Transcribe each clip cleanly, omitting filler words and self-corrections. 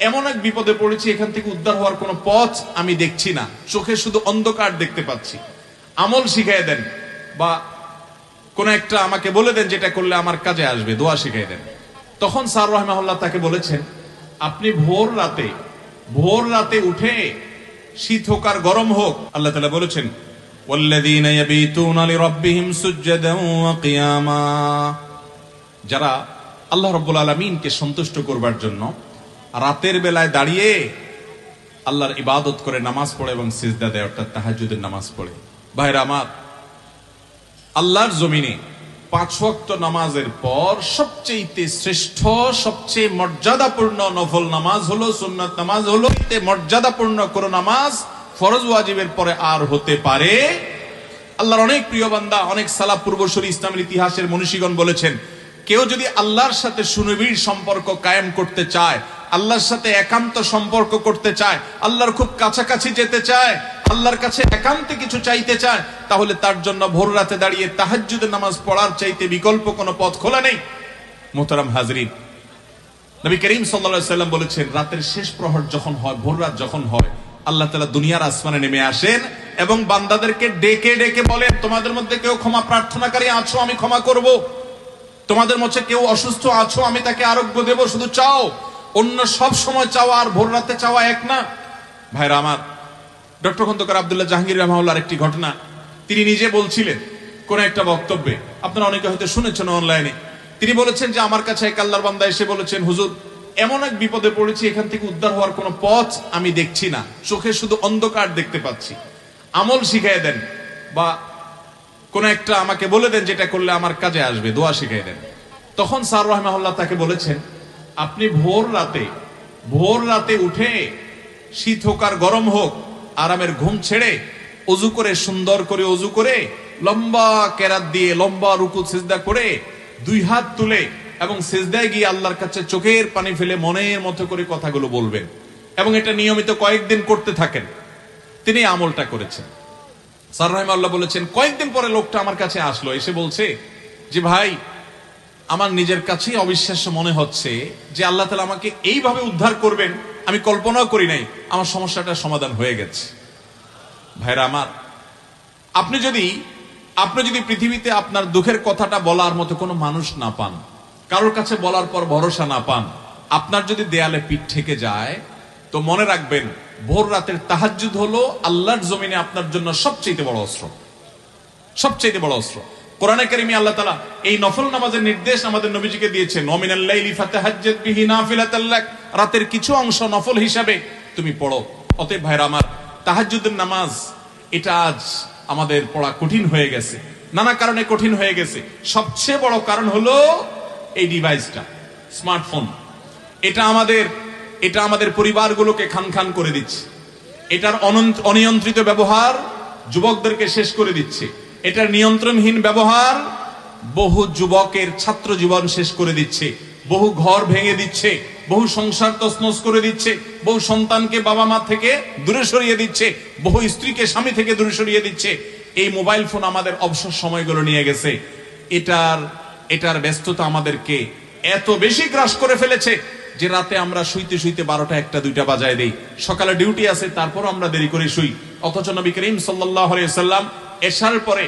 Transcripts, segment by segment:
এমন এক বিপদে পড়েছি, এখান থেকে উদ্ধার হওয়ার কোনো পথ আমি দেখছি না, চোখে শুধু অন্ধকার দেখতে পাচ্ছি, আমল শিখাই দেন বা কোন একটা আমাকে বলে দেন যেটা করলে আমার কাজে আসবে, দোয়া শিখাই দেন। তখন স্যার রাহমাহুল্লাহ তাকে বলেছেন, আপনি ভোর রাতে উঠে, শীত হোক আর গরম হোক, আল্লাহ তাআলা বলেছেন ওয়াল্লাযীনা ইয়াবিতুনা লিরাব্বিহিম সুজদান ওয়া কিয়ামা, যারা আল্লাহ রাব্বুল আলামিনকে সন্তুষ্ট করবার জন্য রাতের বেলায় দাঁড়িয়ে আল্লাহর ইবাদত করে, নামাজ পড়ে এবং সিজদা দেয়, অর্থাৎ তাহাজ্জুদের নামাজ পড়ে। ভাইরা আমার, আল্লাহর জমিনে 5 ওয়াক্ত নামাজের পর সবচেয়ে শ্রেষ্ঠ, সবচেয়ে মর্যাদাপূর্ণ নফল নামাজ হলো, সুন্নাত নামাজ হলো, মর্যাদাপূর্ণ কোন নামাজ ফরজ ওয়াজিবের পরে আর হতে পারে? আল্লাহর অনেক প্রিয় বান্দা, অনেক সালাফ পূর্বসূরি ইসলামের ইতিহাসের মনীষীগণ বলেছেন, কেউ যদি আল্লাহর সাথে সুনিবিড় সম্পর্ক কায়েম করতে চায়, আল্লাহর সাথে একান্ত সম্পর্ক করতে চায়, আল্লাহর খুব কাছাকাছি যেতে চায়, আল্লাহর কাছে একান্তে কিছু চাইতে চায়, তাহলে তার জন্য ভোর রাতে দাঁড়িয়ে তাহাজ্জুদের নামাজ পড়ার চাইতে বিকল্প কোনো পথ খোলা নেই। মোহতারাম হাজরিন, নবী করিম সাল্লাল্লাহু আলাইহি ওয়াসাল্লাম বলেছেন, রাতের শেষ প্রহর যখন হয়, ভোর রাত যখন হয়, আল্লাহ তাআলা দুনিয়ার আসমানে নেমে আসেন এবং বান্দাদেরকে ডেকে ডেকে বলেন, তোমাদের মধ্যে কেউ ক্ষমা প্রার্থনাকারী আছো, আমি ক্ষমা করব। তোমাদের মধ্যে কেউ অসুস্থ আছো, আমি তাকে আরোগ্য দেব, শুধু চাও। অন্য সব সময় চাওয়া আর ভোর রাতে চাওয়া এক না। ভাইরা আমার, ডক্টর খন্দকার আব্দুল্লাহ জাহাঙ্গীর রাহমাহুল্লাহর একটি ঘটনা তিনি নিজে বলছিলেন কোন একটা বক্তব্যে, আপনারা অনেকে হয়তো শুনেছেন অনলাইনে। তিনি বলেছেন যে আমার কাছে এক আল্লাহর বান্দা এসে বলেছেন, হুজুর এমন এক বিপদে পড়েছি, এখান থেকে উদ্ধার হওয়ার কোনো পথ আমি দেখছি না, চোখে শুধু অন্ধকার দেখতে পাচ্ছি, আমল শিখাই দেন বা কোন একটা আমাকে বলে দেন যেটা করলে আমার কাজে আসবে, দোয়া শিখাই দেন। তখন স্যার রাহমাহুল্লাহ তাকে বলেছেন, আপনি ভোর রাতে উঠে, শীত হোক আর গরম হোক, আরামের ঘুম ছেড়ে অজু করে, সুন্দর করে অজু করে, লম্বা কেরাত দিয়ে লম্বা রুকু সিজদা করে 2 হাত তুলে এবং সিজদায় গিয়ে আল্লাহর কাছে চোখের পানি ফেলে মনের মতো করে কথাগুলো বলবেন এবং এটা নিয়মিত কয়েকদিন করতে থাকেন। তিনি আমলটা করেছেন। স্যার রাহমাহুল্লাহ বলেছেন, কয়েকদিন পরে লোকটা আমার কাছে আসলো, এসে বলছে যে ভাই, আমার নিজের কাছেই অবিশ্বাস্য মনে হচ্ছে যে আল্লাহ তাআলা আমাকে এইভাবে উদ্ধার করবেন, আমি কল্পনাও করি নাই, আমার সমস্যাটার সমাধান হয়ে গেছে। ভাইরা আমার, আপনি যদি পৃথিবীতে আপনার দুঃখের কথাটা বলার মতো কোনো মানুষ না পান, কারোর কাছে বলার পর ভরসা না পান, আপনার যদি দেয়ালে পিঠ ঠেকে যায়, তো মনে রাখবেন, ভোর রাতের তাহাজ্জুদ হলো আল্লাহর জমিনে আপনার জন্য সবচেয়ে বড় অস্ত্র, সবচেয়ে বড় অস্ত্র। কোরআনে কারিমে আল্লাহ তাআলা এই নফল নামাজের নির্দেশ আমাদের নবীজিকে দিয়েছেন, ওয়ামিনাল লাইলি ফাতাহাজ্জাদ বিহি নাফিলাতাল লাক, রাতের কিছু অংশ নফল হিসাবে তুমি পড়ো। অতএব ভাইরা আমার, তাহাজ্জুদের নামাজ এটা আজ আমাদের পড়া কঠিন হয়ে গেছে, নানা কারণে কঠিন হয়ে গেছে। সবচেয়ে বড় কারণ হলো এই ডিভাইসটা, স্মার্টফোন। এটা আমাদের পরিবারগুলোকে খান করে দিচ্ছে। এটার অনিয়ন্ত্রিত ব্যবহার যুবকদেরকে শেষ করে দিচ্ছে। এটার নিয়ন্ত্রণহীন ব্যবহার বহু যুবকের ছাত্র জীবন শেষ করে দিচ্ছে, বহু ঘর ভেঙে দিচ্ছে, বহু সংসার তছনছ করে দিচ্ছে, বহু সন্তানকে বাবা মা থেকে দূরে সরিয়ে দিচ্ছে, বহু স্ত্রীকে স্বামী থেকে দূরে সরিয়ে দিচ্ছে। এই মোবাইল ফোন আমাদের অবসর সময়গুলো নিয়ে গেছে। এটার ব্যস্ততা আমাদেরকে এত বেশি গ্রাস করে ফেলেছে যে রাতে আমরা শুইতে 12টা 1টা 2টা বাজায় দেই। সকালে ডিউটি আছে, তারপর আমরা দেরি করে শুই। অথচ নবী করিম সাল্লাল্লাহু আলাইহি ওয়াসাল্লাম এশার পরে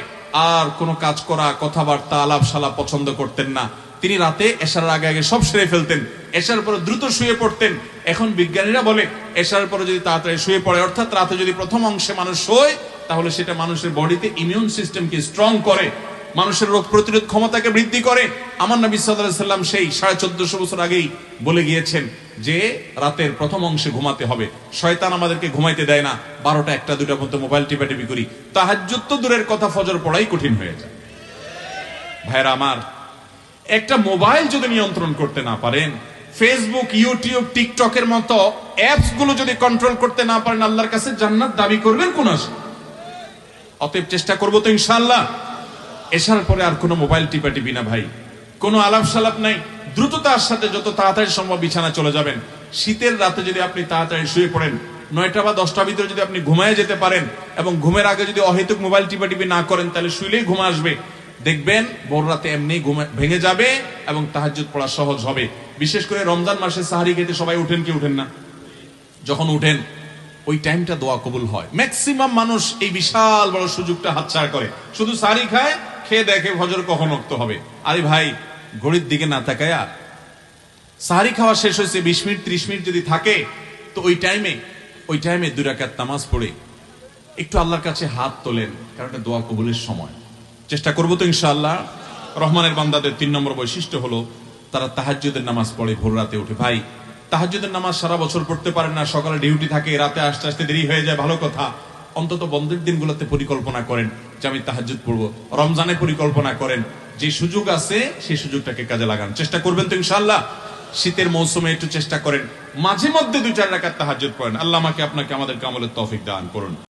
আর কোনো কাজ করা, কথাবার্তা, আলাপ সালাপ পছন্দ করতেন না। তিনি রাতে এশার আগে সব সেরে ফেলতেন, এশার পরে দ্রুত শুয়ে পড়তেন। এখন বিজ্ঞানীরা বলে, এশার পরে যদি তাড়াতাড়ি শুয়ে পড়ে, অর্থাৎ রাতে যদি প্রথম অংশে মানুষ শোয়, তাহলে সেটা মানুষের বডিতে ইমিউন সিস্টেমকে স্ট্রং করে, মানুষের রোগ প্রতিরোধ ক্ষমতাকে বৃদ্ধি করে। আমার নবী সাল্লাল্লাহু আলাইহি ওয়াসাল্লাম সেই 1450 বছর আগেই বলে গিয়েছেন যে রাতের প্রথম অংশে ঘুমাতে হবে। শয়তান আমাদেরকে ঘুমাইতে দেয় না, 12টা 1টা 2টা পর্যন্ত মোবাইল টিপাটিপি করি। তাহাজ্জুদ তো দূরের কথা, ফজর পড়াই কঠিন হয়ে যায়। ভাইরা আমার, একটা মোবাইল যদি নিয়ন্ত্রণ করতে না পারেন, ফেসবুক, ইউটিউব, টিকটকের মতো অ্যাপস গুলো যদি কন্ট্রোল করতে না পারেন, আল্লাহর কাছে জান্নাত দাবি করবেন কোন আশা? অতএব চেষ্টা করবো তো ইনশাআল্লাহ। এশার পরে আর কোনো মোবাইল টিপাটিপি না ভাই, কোনো আলাপ সালাপ নাই। দ্রুততার সাথে যত তাড়াতাড়ি সম্ভব বিছানা চলে যাবেন। শীতের রাতে যদি আপনি তাড়াতাড়ি শুয়ে পড়েন, 9টা বা 10টার ভিতরে যদি আপনি ঘুমায় যেতে পারেন এবং ঘুমের আগে যদি অহেতুক মোবাইল টিপাটিপি না করেন, তাহলে শুইলেই ঘুম আসবে। দেখবেন ভোর রাতে এমনি ঘুম ভেঙে যাবে এবং তাহাজ্জুদ পড়া সহজ হবে। বিশেষ করে রমজান মাসে সাহারি খেতে সবাই উঠেন কি উঠেন না? যখন উঠেন ওই টাইমটা দোয়া কবুল হয়। ম্যাক্সিমাম মানুষ এই বিশাল বড় সুযোগটা হাতছাড়া করে, শুধু সারি খায়, খেয়ে দেখে ফজর কখন ওক্ত হবে। আরে ভাই, ঘড়ির দিকে না তাকায়া সাহারি খাওয়া শেষ হয়েছে 20 মিনিট 30 মিনিট যদি থাকে, তো ওই টাইমে 2 রাকাত নামাজ পড়ে একটু আল্লাহর কাছে হাত তোলেন, কারণ এটা দোয়া কবুলের সময়। চেষ্টা করবো তো ইনশাআল্লাহ। রহমানের বান্দাদের 3 নম্বর বৈশিষ্ট্য হলো তারা তাহাজ্জুদের নামাজ পড়ে, ভোর রাতে উঠে। ভাই, তাহাজ্জুদের নামাজ সারা বছর পড়তে পারেন না, সকালে ডিউটি থাকে, রাতে আসতে আসতে দেরি হয়ে যায়, ভালো কথা। অন্তত বন্ধের দিনগুলোতে পরিকল্পনা করেন যে আমি তাহাজ্জুদ পড়বো। রমজানে পরিকল্পনা করেন, যে সুযোগ আছে সেই সুযোগটাকে কাজে লাগান। চেষ্টা করবেন তো ইনশাআল্লাহ। শীতের মৌসুমে একটু চেষ্টা করেন, মাঝে মধ্যে 2-4 রাকাত তাহাজ্জুদ পড়েন। আল্লাহ আমাকে আপনাকে আমাদের আমলের তৌফিক দান করুন।